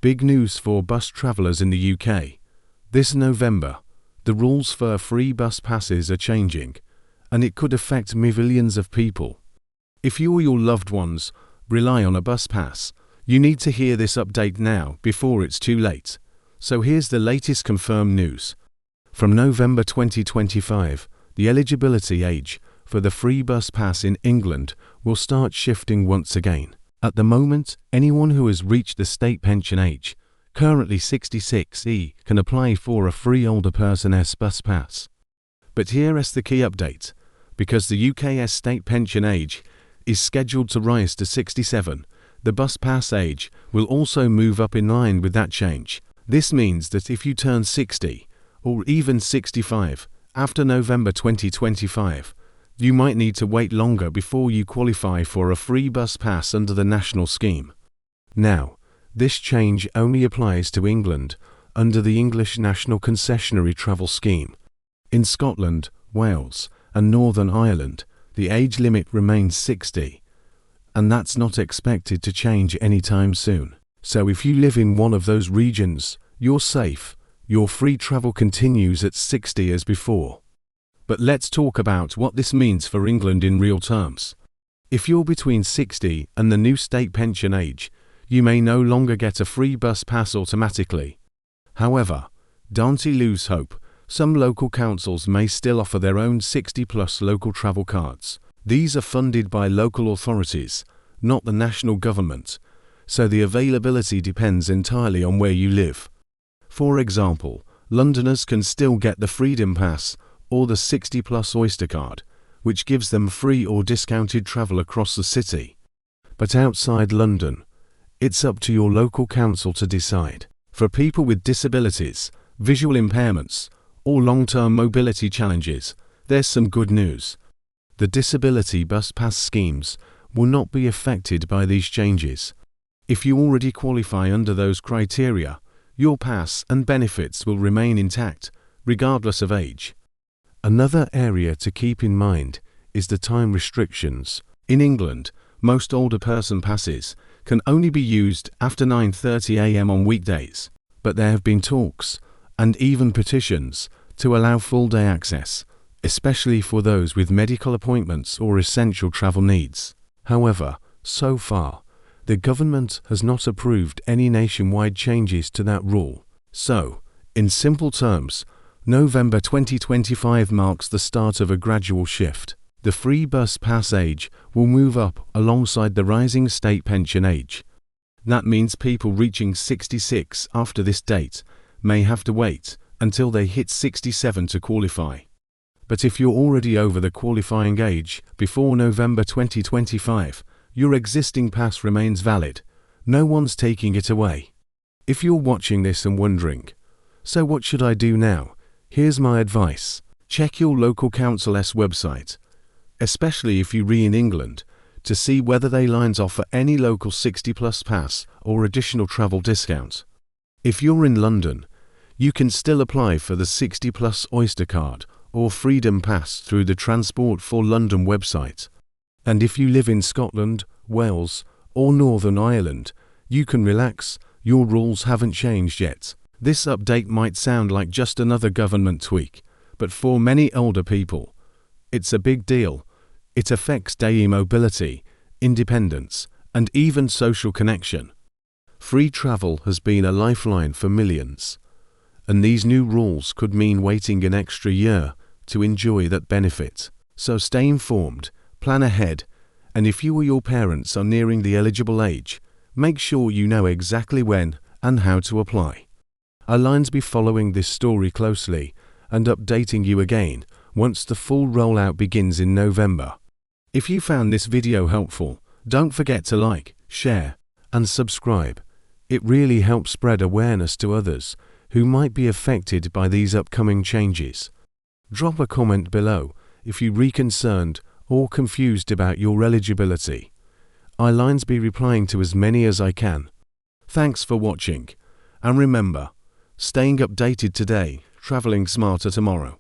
Big news for bus travellers in the UK. This November, the rules for free bus passes are changing, and it could affect millions of people. If you or your loved ones rely on a bus pass, you need to hear this update now before it's too late. So here's the latest confirmed news. From November 2025, the eligibility age for the free bus pass in England will start shifting once again. At the moment, anyone who has reached the state pension age, currently 66E, can apply for a free older person's bus pass. But here is the key update. Because the UK's state pension age is scheduled to rise to 67, the bus pass age will also move up in line with that change. This means that if you turn 60, or even 65, after November 2025, you might need to wait longer before you qualify for a free bus pass under the national scheme. Now, this change only applies to England under the English National Concessionary Travel Scheme. In Scotland, Wales, and Northern Ireland, the age limit remains 60, and that's not expected to change anytime soon. So if you live in one of those regions, you're safe. Your free travel continues at 60 as before. But let's talk about what this means for England in real terms. If you're between 60 and the new state pension age, you may no longer get a free bus pass automatically. However, don't lose hope. Some local councils may still offer their own 60-plus local travel cards. These are funded by local authorities, not the national government, so the availability depends entirely on where you live. For example, Londoners can still get the Freedom Pass or the 60-plus Oyster card, which gives them free or discounted travel across the city. But outside London, it's up to your local council to decide. For people with disabilities, visual impairments, or long-term mobility challenges, there's some good news. The disability bus pass schemes will not be affected by these changes. If you already qualify under those criteria, your pass and benefits will remain intact, regardless of age. Another area to keep in mind is the time restrictions. In England, most older person passes can only be used after 9:30 AM on weekdays, but there have been talks, and even petitions, to allow full-day access, especially for those with medical appointments or essential travel needs. However, so far, the government has not approved any nationwide changes to that rule. So, in simple terms, November 2025 marks the start of a gradual shift. The free bus pass age will move up alongside the rising state pension age. That means people reaching 66 after this date may have to wait until they hit 67 to qualify. But if you're already over the qualifying age before November 2025, your existing pass remains valid. No one's taking it away. If you're watching this and wondering, so what should I do now? Here's my advice. Check your local council's website, especially if you're in England, to see whether they lines offer any local 60-plus pass or additional travel discount. If you're in London, you can still apply for the 60-plus Oyster card or Freedom Pass through the Transport for London website. And if you live in Scotland, Wales, or Northern Ireland, you can relax. Your rules haven't changed yet. This update might sound like just another government tweak, but for many older people, it's a big deal. It affects daily mobility, independence, and even social connection. Free travel has been a lifeline for millions, and these new rules could mean waiting an extra year to enjoy that benefit. So stay informed, plan ahead, and if you or your parents are nearing the eligible age, make sure you know exactly when and how to apply. I'll be following this story closely and updating you again once the full rollout begins in November. If you found this video helpful, don't forget to like, share, and subscribe. It really helps spread awareness to others who might be affected by these upcoming changes. Drop a comment below if you're concerned or confused about your eligibility. I'll be replying to as many as I can. Thanks for watching, and remember, staying updated today, traveling smarter tomorrow.